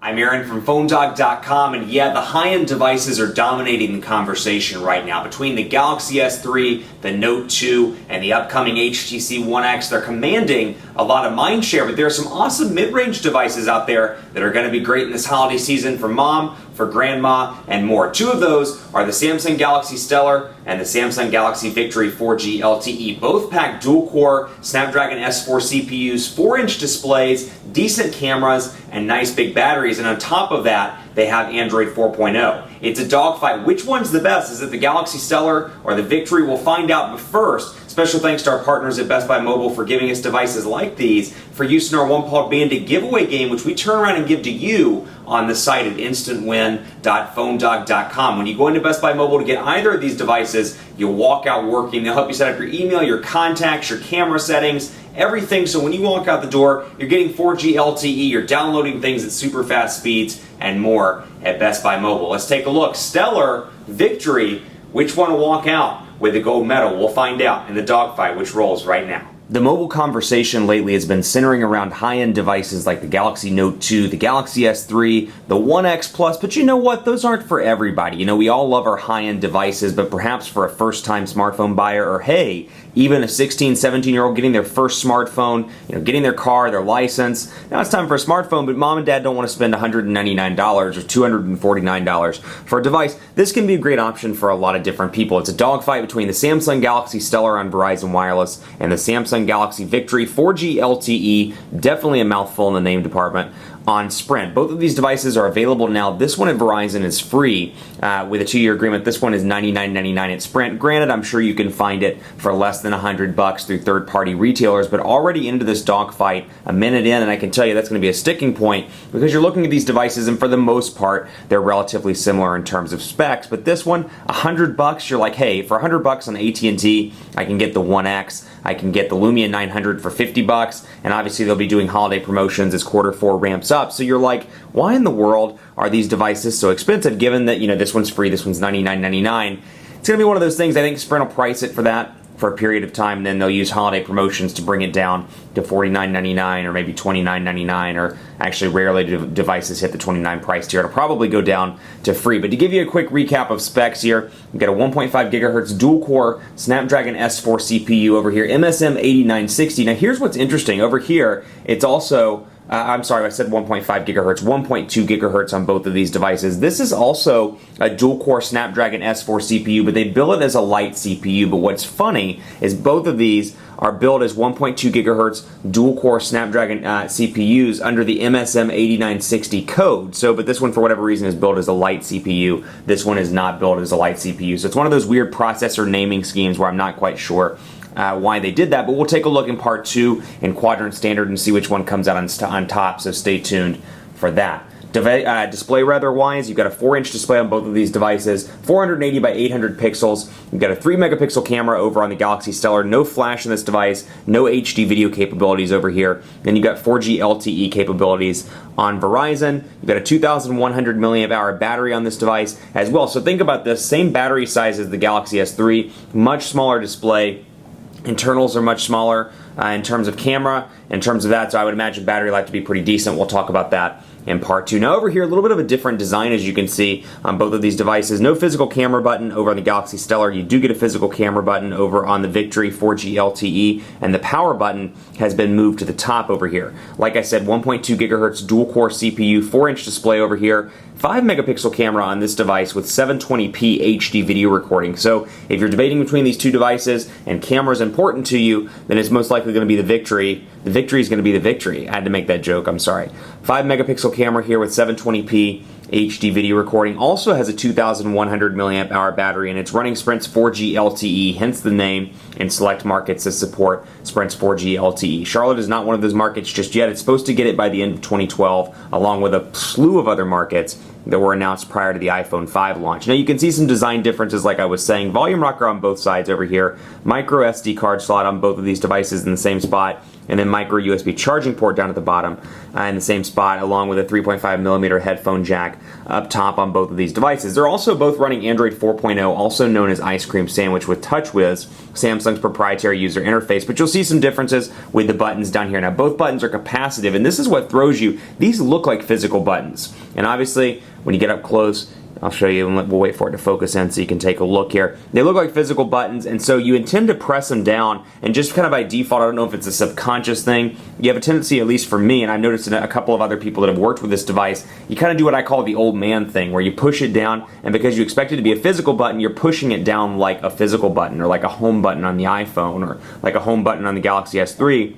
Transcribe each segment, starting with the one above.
I'm Aaron from PhoneDog.com, and yeah, the high-end devices are dominating the conversation right now. Between the Galaxy S3, the Note 2, and the upcoming HTC One X, they're commanding a lot of mind share, but there are some awesome mid-range devices out there that are going to be great in this holiday season for mom, for grandma, and more. Two of those are the Samsung Galaxy Stellar and the Samsung Galaxy Victory 4G LTE. Both pack dual-core Snapdragon S4 CPUs, 4-inch displays, decent cameras, and nice big batteries. And on top of that, they have Android 4.0. It's a dogfight. Which one's the best? Is it the Galaxy Stellar or the Victory? We'll find out. But first, special thanks to our partners at Best Buy Mobile for giving us devices like these for use in our One-Paw Bandit giveaway game, which we turn around and give to you on the site at instantwin.phonedog.com. When you go into Best Buy Mobile to get either of these devices, you'll walk out working. They'll help you set up your email, your contacts, your camera settings, everything. So when you walk out the door, you're getting 4G LTE, you're downloading things at super fast speeds, and more at Best Buy Mobile. Let's take a look. Stellar, Victory, which one will walk out with the gold medal? We'll find out in the dogfight, which rolls right now. The mobile conversation lately has been centering around high-end devices like the Galaxy Note 2, the Galaxy S3, the One X Plus, but you know what? Those aren't for everybody. You know, we all love our high-end devices, but perhaps for a first-time smartphone buyer, or hey, even a 16, 17-year-old getting their first smartphone, getting their car, their license. Now it's time for a smartphone, but mom and dad don't want to spend $199 or $249 for a device. This can be a great option for a lot of different people. It's a dogfight between the Samsung Galaxy Stellar on Verizon Wireless and the Samsung Galaxy Victory 4G LTE, definitely a mouthful in the name department, on Sprint. Both of these devices are available now. This one at Verizon is free with a 2-year agreement. This one is $99.99 at Sprint. Granted, I'm sure you can find it for less than $100 through third-party retailers, but already into this dogfight, a minute in, and I can tell you that's going to be a sticking point because you're looking at these devices, and for the most part, they're relatively similar in terms of specs. But this one, $100, you're like, hey, for $100 on AT&T, I can get the One X, I can get the Lumia 900 for $50, and obviously they'll be doing holiday promotions as Q4 ramps up. So you're like, why in the world are these devices so expensive given that, this one's free, this one's $99.99? It's going to be one of those things. I think Sprint will price it for that for a period of time, then they'll use holiday promotions to bring it down to $49.99 or maybe $29.99, or actually rarely do devices hit the $29 price tier. It'll probably go down to free. But to give you a quick recap of specs here, we've got a 1.5 gigahertz dual-core Snapdragon S4 CPU over here, MSM 8960. Now here's what's interesting. Over here, it's also I'm sorry, I said 1.5 gigahertz, 1.2 gigahertz on both of these devices. This is also a dual-core Snapdragon S4 CPU, but they bill it as a light CPU. But what's funny is both of these are billed as 1.2 gigahertz dual-core Snapdragon CPUs under the MSM 8960 code. So, but this one, for whatever reason, is billed as a light CPU. This one is not billed as a light CPU. So it's one of those weird processor naming schemes where I'm not quite sure why they did that, but we'll take a look in part 2 in quadrant standard and see which one comes out on top, so stay tuned for that. Display wise, you've got a 4-inch display on both of these devices, 480 by 800 pixels. You've got a 3-megapixel camera over on the Galaxy Stellar, no flash in this device, no HD video capabilities over here. Then you've got 4G LTE capabilities on Verizon. You've got a 2,100 milliamp hour battery on this device as well. So think about this, same battery size as the Galaxy S3, much smaller display. Internals are much smaller in terms of camera, in terms of that, so I would imagine battery life to be pretty decent. We'll talk about that in part 2. Now over here, a little bit of a different design, as you can see on both of these devices. No physical camera button over on the Galaxy Stellar. You do get a physical camera button over on the Victory 4G LTE, and the power button has been moved to the top over here. Like I said, 1.2 gigahertz dual-core CPU, 4-inch display over here, 5-megapixel camera on this device with 720p HD video recording. So if you're debating between these two devices and camera is important to you, then it's most likely going to be the Victory. The Victory is going to be the Victory. I had to make that joke, I'm sorry. 5-megapixel camera here with 720p HD video recording. Also has a 2,100 milliamp hour battery, and it's running Sprint's 4G LTE, hence the name, in select markets that support Sprint's 4G LTE. Charlotte is not one of those markets just yet. It's supposed to get it by the end of 2012, along with a slew of other markets that were announced prior to the iPhone 5 launch. Now you can see some design differences like I was saying. Volume rocker on both sides over here, micro SD card slot on both of these devices in the same spot, and then micro USB charging port down at the bottom in the same spot, along with a 3.5mm headphone jack up top on both of these devices. They're also both running Android 4.0, also known as Ice Cream Sandwich with TouchWiz, Samsung's proprietary user interface, but you'll see some differences with the buttons down here. Now both buttons are capacitive, and this is what throws you. These look like physical buttons, and obviously when you get up close, I'll show you, and we'll wait for it to focus in so you can take a look here. They look like physical buttons, and so you intend to press them down, and just kind of by default, I don't know if it's a subconscious thing, you have a tendency, at least for me, and I've noticed in a couple of other people that have worked with this device, you kind of do what I call the old man thing, where you push it down, and because you expect it to be a physical button, you're pushing it down like a physical button, or like a home button on the iPhone, or like a home button on the Galaxy S3.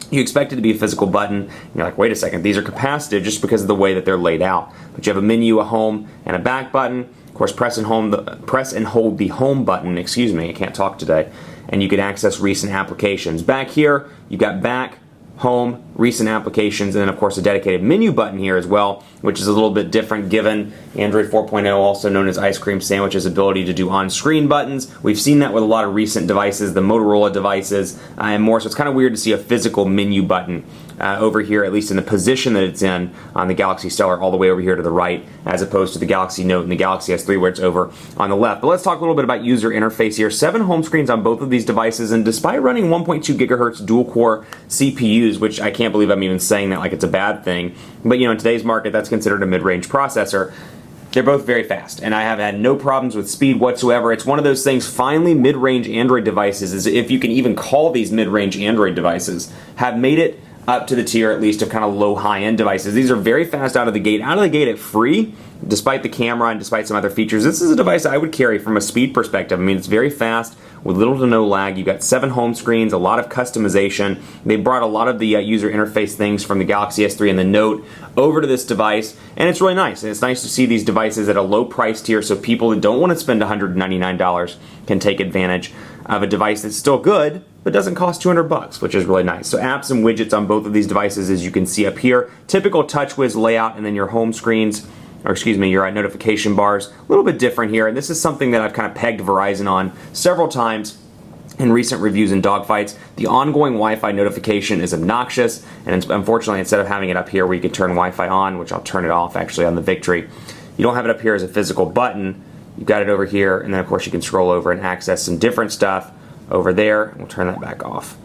You expect it to be a physical button, and you're like, wait a second, these are capacitive just because of the way that they're laid out. But you have a menu, a home, and a back button. Of course, press and hold the home button, excuse me, I can't talk today, and you can access recent applications. Back here, you've got back, home, recent applications, and then of course a dedicated menu button here as well, which is a little bit different given Android 4.0, also known as Ice Cream Sandwich's ability to do on-screen buttons. We've seen that with a lot of recent devices, the Motorola devices, and more, so it's kind of weird to see a physical menu button over here, at least in the position that it's in on the Galaxy Stellar, all the way over here to the right, as opposed to the Galaxy Note and the Galaxy S3 where it's over on the left. But let's talk a little bit about user interface here. 7 home screens on both of these devices, and despite running 1.2 gigahertz dual-core CPUs, which I can't believe I'm even saying that like it's a bad thing, but you know, in today's market, that's considered a mid-range processor. They're both very fast, and I have had no problems with speed whatsoever. It's one of those things, finally, mid-range Android devices, is if you can even call these mid-range Android devices, have made it up to the tier at least of kind of low high-end devices. These are very fast out of the gate. Out of the gate at free, despite the camera and despite some other features, this is a device I would carry from a speed perspective. I mean, it's very fast with little to no lag. You've got 7 home screens, a lot of customization. They brought a lot of the user interface things from the Galaxy S3 and the Note over to this device, and it's really nice. And it's nice to see these devices at a low price tier so people that don't want to spend $199 can take advantage of a device that's still good, but doesn't cost $200, which is really nice. So apps and widgets on both of these devices, as you can see up here. Typical TouchWiz layout, and then your home screens, or excuse me, your notification bars. A little bit different here, and this is something that I've kind of pegged Verizon on several times in recent reviews and dogfights. The ongoing Wi-Fi notification is obnoxious, and unfortunately, instead of having it up here where you can turn Wi-Fi on, which I'll turn it off actually on the Victory, you don't have it up here as a physical button. You've got it over here, and then of course you can scroll over and access some different stuff over there. We'll turn that back off.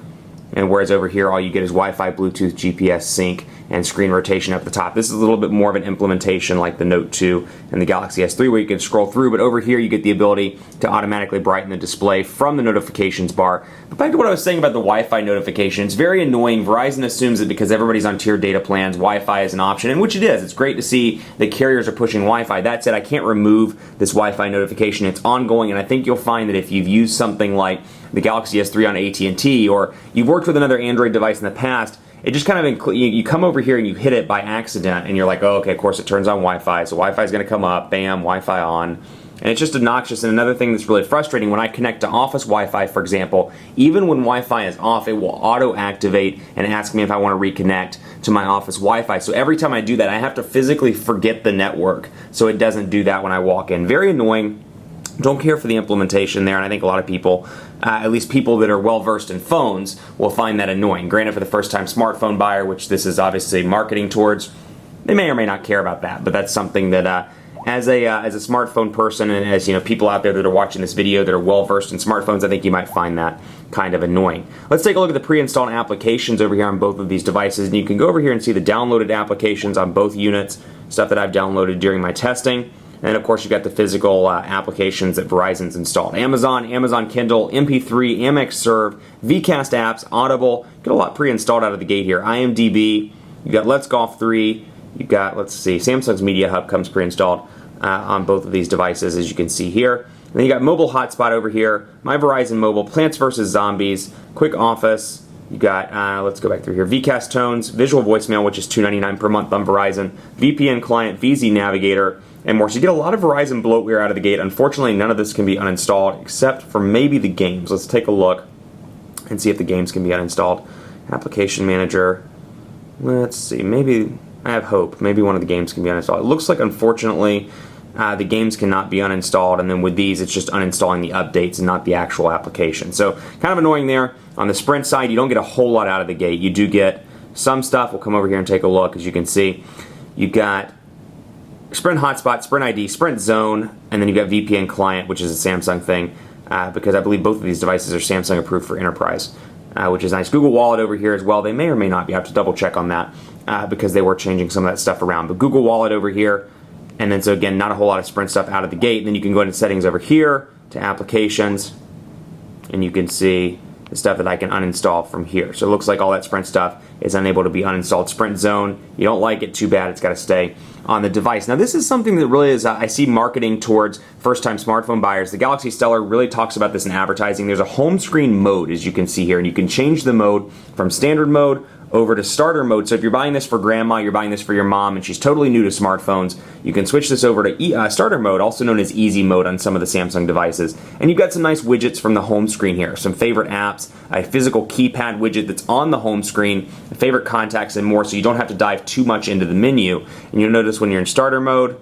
And whereas over here all you get is Wi-Fi, Bluetooth, GPS sync, and screen rotation up the top. This is a little bit more of an implementation like the Note 2 and the Galaxy S3 where you can scroll through, but over here you get the ability to automatically brighten the display from the notifications bar. But back to what I was saying about the Wi-Fi notification, it's very annoying. Verizon assumes that because everybody's on tiered data plans, Wi-Fi is an option, and which it is. It's great to see that carriers are pushing Wi-Fi. That said, I can't remove this Wi-Fi notification. It's ongoing, and I think you'll find that if you've used something like the Galaxy S3 on AT&T, or you've worked with another Android device in the past, it just kind of, you come over here and you hit it by accident, and you're like, oh, okay, of course it turns on Wi-Fi, so Wi-Fi is going to come up, bam, Wi-Fi on. And it's just obnoxious. And another thing that's really frustrating, when I connect to office Wi-Fi, for example, even when Wi-Fi is off, it will auto-activate and ask me if I want to reconnect to my office Wi-Fi. So every time I do that, I have to physically forget the network so it doesn't do that when I walk in. Very annoying. Don't care for the implementation there, and I think a lot of people, at least people that are well-versed in phones, will find that annoying. Granted, for the first-time smartphone buyer, which this is obviously marketing towards, they may or may not care about that, but that's something that as a smartphone person, and as people out there that are watching this video that are well-versed in smartphones, I think you might find that kind of annoying. Let's take a look at the pre-installed applications over here on both of these devices, and you can go over here and see the downloaded applications on both units, stuff that I've downloaded during my testing. And then, of course, you've got the physical applications that Verizon's installed. Amazon Kindle, MP3, Amex Serve, VCast apps, Audible. Get a lot pre-installed out of the gate here. IMDb, you've got Let's Golf 3, you've got, let's see, Samsung's Media Hub comes pre-installed on both of these devices, as you can see here. And then you got Mobile Hotspot over here, My Verizon Mobile, Plants vs. Zombies, Quick Office. You got, let's go back through here, VCast Tones, Visual Voicemail, which is $2.99 per month on Verizon, VPN Client, VZ Navigator, and more. So you get a lot of Verizon bloatware out of the gate. Unfortunately, none of this can be uninstalled except for maybe the games. Let's take a look and see if the games can be uninstalled. Application Manager. Let's see. Maybe I have hope. Maybe one of the games can be uninstalled. It looks like, unfortunately, the games cannot be uninstalled, and then with these, it's just uninstalling the updates and not the actual application. So kind of annoying there. On the Sprint side, you don't get a whole lot out of the gate. You do get some stuff. We'll come over here and take a look. As you can see, you've got Sprint Hotspot, Sprint ID, Sprint Zone, and then you've got VPN Client, which is a Samsung thing, because I believe both of these devices are Samsung approved for enterprise, which is nice. Google Wallet over here as well. They may or may not be. I have to double check on that because they were changing some of that stuff around. But Google Wallet over here, and then so again, not a whole lot of Sprint stuff out of the gate. And then you can go into settings over here to applications, and you can see the stuff that I can uninstall from here. So it looks like all that Sprint stuff is unable to be uninstalled. Sprint Zone, you don't like it, too bad, it's got to stay on the device. Now this is something that really is, I see marketing towards first-time smartphone buyers. The Galaxy Stellar really talks about this in advertising. There's a home screen mode, as you can see here, and you can change the mode from standard mode over to starter mode. So if you're buying this for grandma, you're buying this for your mom, and she's totally new to smartphones, you can switch this over to starter mode, also known as easy mode on some of the Samsung devices. And you've got some nice widgets from the home screen here, some favorite apps, a physical keypad widget that's on the home screen, favorite contacts, and more, so you don't have to dive too much into the menu. And you'll notice when you're in starter mode,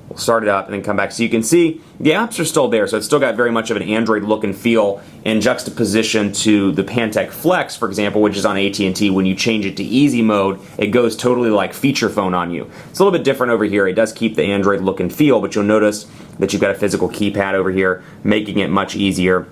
we'll start it up and then come back. So you can see the apps are still there, so it's still got very much of an Android look and feel in juxtaposition to the Pantech Flex, for example, which is on AT&T. When you change it to easy mode, it goes totally like feature phone on you. It's a little bit different over here. It does keep the Android look and feel, but you'll notice that you've got a physical keypad over here, making it much easier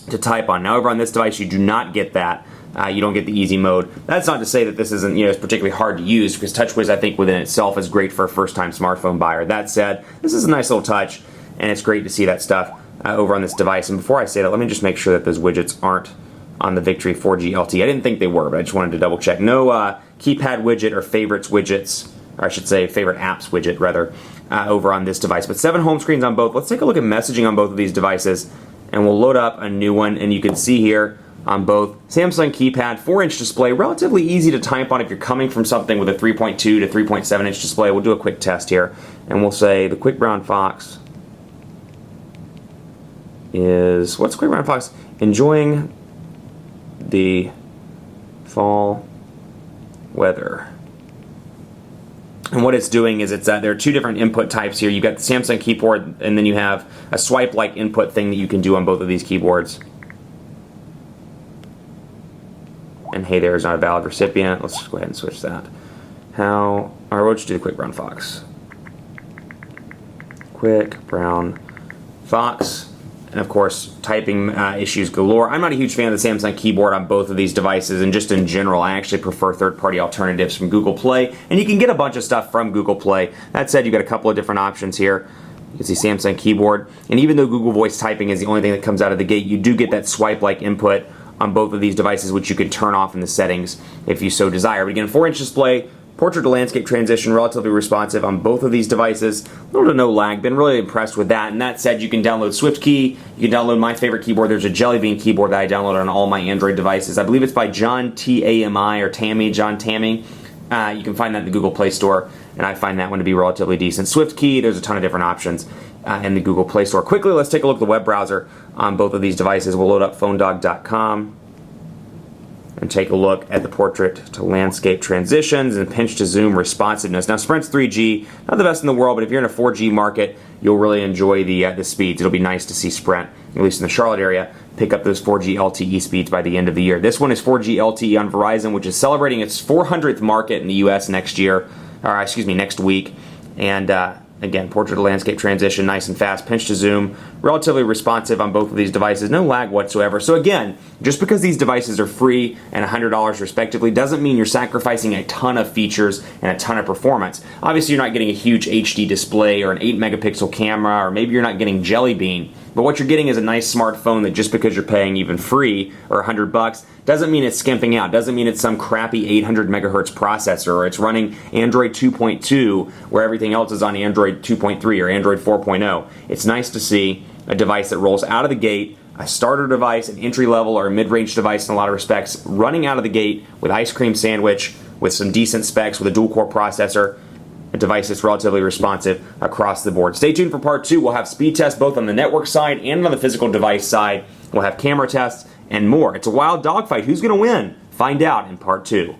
to type on. Now over on this device, you do not get that. You don't get the easy mode. That's not to say that this isn't, it's particularly hard to use, because TouchWiz, I think, within itself is great for a first-time smartphone buyer. That said, this is a nice little touch, and it's great to see that stuff over on this device. And before I say that, let me just make sure that those widgets aren't on the Victory 4G LTE. I didn't think they were, but I just wanted to double check. No keypad widget or favorites widgets, or I should say favorite apps widget, rather, over on this device. But 7 home screens on both. Let's take a look at messaging on both of these devices, and we'll load up a new one, and you can see here on both Samsung keypad, 4-inch display, relatively easy to type on if you're coming from something with a 3.2 to 3.7-inch display. We'll do a quick test here, and we'll say the Quick Brown Fox is, what's Quick Brown Fox? Enjoying the fall weather. And what it's doing is there are 2 different input types here. You've got the Samsung keyboard, and then you have a swipe-like input thing that you can do on both of these keyboards. And hey there is not a valid recipient. Let's just go ahead and switch that. Or we'll just do the Quick Brown Fox. Quick Brown Fox. And of course, typing issues galore. I'm not a huge fan of the Samsung keyboard on both of these devices, and just in general, I actually prefer third-party alternatives from Google Play. And you can get a bunch of stuff from Google Play. That said, you've got a couple of different options here. You can see Samsung keyboard. And even though Google Voice Typing is the only thing that comes out of the gate, you do get that swipe-like input on both of these devices, which you can turn off in the settings if you so desire. But again, 4-inch display, portrait to landscape transition, relatively responsive on both of these devices. Little to no lag. Been really impressed with that. And that said, you can download SwiftKey. You can download my favorite keyboard. There's a Jelly Bean keyboard that I downloaded on all my Android devices. I believe it's by John T-A-M-I or Tammy, John Tammy. You can find that in the Google Play Store, and I find that one to be relatively decent. SwiftKey, there's a ton of different options in the Google Play Store. Quickly, let's take a look at the web browser on both of these devices. We'll load up phonedog.com and take a look at the portrait to landscape transitions and pinch to zoom responsiveness. Now, Sprint's 3G, not the best in the world, but if you're in a 4G market, you'll really enjoy the speeds. It'll be nice to see Sprint, at least in the Charlotte area, pick up those 4G LTE speeds by the end of the year. This one is 4G LTE on Verizon, which is celebrating its 400th market in the US next week. And again, portrait to landscape transition, nice and fast, pinch to zoom, relatively responsive on both of these devices, no lag whatsoever. So again, just because these devices are free and $100 respectively doesn't mean you're sacrificing a ton of features and a ton of performance. Obviously, you're not getting a huge HD display or an 8-megapixel camera, or maybe you're not getting Jelly Bean. But what you're getting is a nice smartphone that just because you're paying even free or $100 doesn't mean it's skimping out. Doesn't mean it's some crappy 800 megahertz processor, or it's running Android 2.2 where everything else is on Android 2.3 or Android 4.0. It's nice to see a device that rolls out of the gate, a starter device, an entry-level or a mid-range device in a lot of respects, running out of the gate with ice cream sandwich, with some decent specs, with a dual-core processor, a device that's relatively responsive across the board. Stay tuned for part 2. We'll have speed tests both on the network side and on the physical device side. We'll have camera tests and more. It's a wild dogfight. Who's going to win? Find out in part 2.